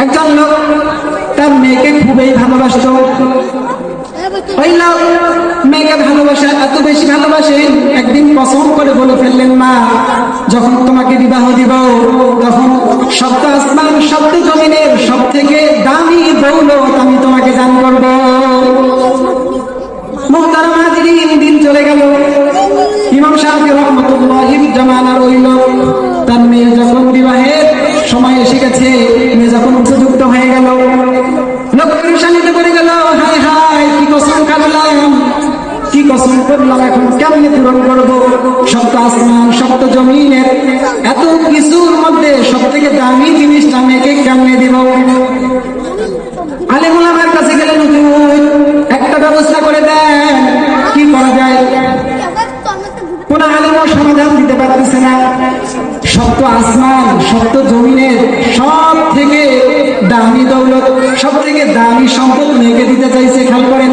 একজন লোক তার মেয়েকে খুবই ভালোবাসত। ওই লোক মেয়েকে ভালোবাসা এত বেশি ভালোবাসেন, একদিন কসম করে বলে ফেললেন, মা যখন তোমাকে বিবাহ দিব তখন সপ্ত আসমান সপ্ত জমিনের সব থেকে দামি দৌলত আমি তোমাকে দান করব। মুহতারাম হাজিরিন, দিন চলে গেল। ইমাম শাফি রাহমাতুল্লাহির জামানার ওই লোক, তার মেয়ে যখন বিবাহের সময় এসে গেছে, মেয়ে যখন উপযুক্ত হয়ে গেল, লোক পরেশানিতে পড়ে গেল। হায় হায়, কি কসম কাটলাম, কি কসম করলাম, এখন কেমনে পূরণ করবো? সপ্ত আসমান সপ্ত জমিনের এত কিছুর মধ্যে সব থেকে দামি জিনিসটা মেয়েকে কেমনে দিব? আলেম ওলামার কাছে গেলেন, হুজুর একটা ব্যবস্থা করে দেন, কি করা যায়? কোন আলেমও সমাধান দিতে পারতেছে না। সপ্ত আসমান সপ্ত জমিনের সব থেকে দামি দৌলত, সব থেকে দামি সম্পদ মেয়েকে দিতে চাইছে। খেয়াল করেন।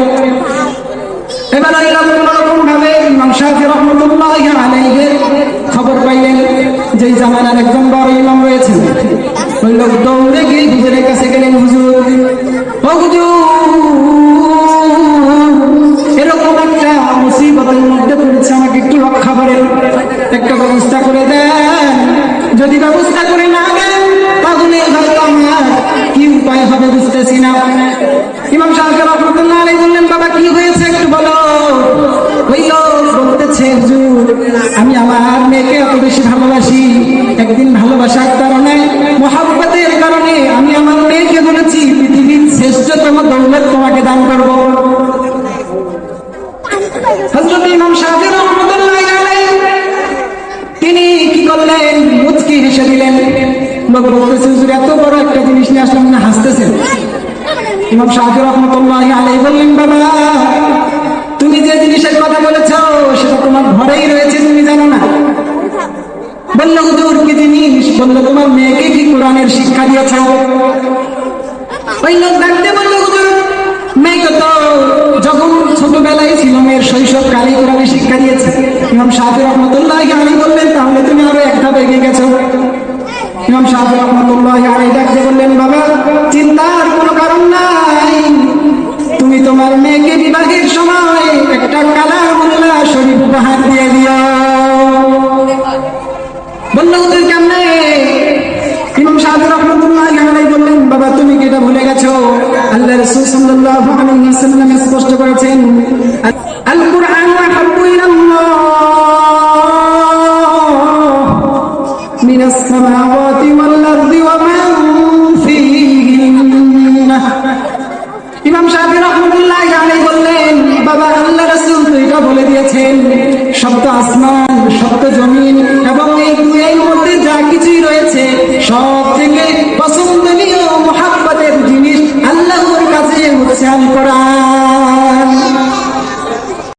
এবার কোন ভাবে ইমাম শাফি রাহমাতুল্লাহি আলাইহি খবর পাইলেন যে জামানার একজন বড় ইমাম রয়েছেন। ওই লোক দৌড়ে গিয়ে হুজুরের কাছে গেলেন, হুজুর, ও হুজুর, এরকম একটা মুসিবতের মধ্যে পড়েছে, আমাকে একটু রক্ষা করেন, একটা ব্যবস্থা করে দেন। যদি ব্যবস্থা করে না দেন তাহলে হয়তো আমার কি উপায় হবে বুঝতেছি না। ইমাম শাফি রাহমাতুল্লাহি আলাইহি বললেন, বাবা কি হয়েছে একটু বলো। ওই লোক বলতেছে, হুজুর, আমি আমার মেয়েকে এত বেশি ভালোবাসি, একদিন ভালোবাসার কারণে, মহব্বতের কারণে আমি আমার মেয়েকে বলেছি পৃথিবীর শ্রেষ্ঠতম দৌলত তোমাকে দান করব। হযরত ইমাম শাফি রাহমাতুল্লাহি আলাইহি তিনি কি করলেন? মুচকি হেসে দিলেন। লোক বলতেছে, হুজুর এত বড় একটা জিনিস নিয়ে আসলাম না, হাসতেছেন। ইমাম শাফি রাহমাতুল্লাহি আলাইহি বললেন, বাবা তুমি যে জিনিসের কথা বলেছো সেটা তোমার ঘরেই রয়েছে, তুমি জানো না? বললো, হুজুর কি জিনিস? বললো, তোমার মেয়েকে কি কোরআনের শিক্ষা দিয়েছ? ওই লোক ডাকতে বললো, হুজুর মেয়েকে তো যখন ছোটবেলায় ছিল, মেয়ের শৈশবকালে কোরআনের শিক্ষা দিয়েছে। ইমাম শাফি রাহমাতুল্লাহি আলাইহি বললেন, তাহলে তুমি আরো এক ধাপ এগিয়ে গেছো। ইমাম শাফি রাহমাতুল্লাহি আলাইহি ডাকতে বললেন, বাবা চিন্তার কোনো কারণ নাই, তুমি তোমার মেয়েকে বিবাহের সময় একটা কালামুল্লাহ শরীফ উপহার দিয়ে দিও। বললো, হুজুর কেমনে? ইমাম শাফি রাহমাতুল্লাহি আলাইহি বললেন, বাবা তুমি কি এটা ভুলে গেছো? আল্লাহ রাসূল সাল্লাল্লাহু আলাইহি ওয়াসাল্লাম স্পষ্ট করেছেন, আল কুরআন আহাব্বু ইলাল্লাহ মিনাস সামাওয়াতি ওয়াল আরদি ওয়া মা ফীহিন্না। ইমাম শাফি রাহমাতুল্লাহি আলাইহি বললেন, বাবা আল্লাহ রাসূল তো এটা বলে দিয়েছেন, সপ্ত আসমান সপ্ত জমিন এবং এই দুয়ের মধ্যে যা কিছুই রয়েছে সব থেকে পছন্দনীয় মুহাব্বতের জিনিস আল্লাহর কাছে হচ্ছে আল কোরআন।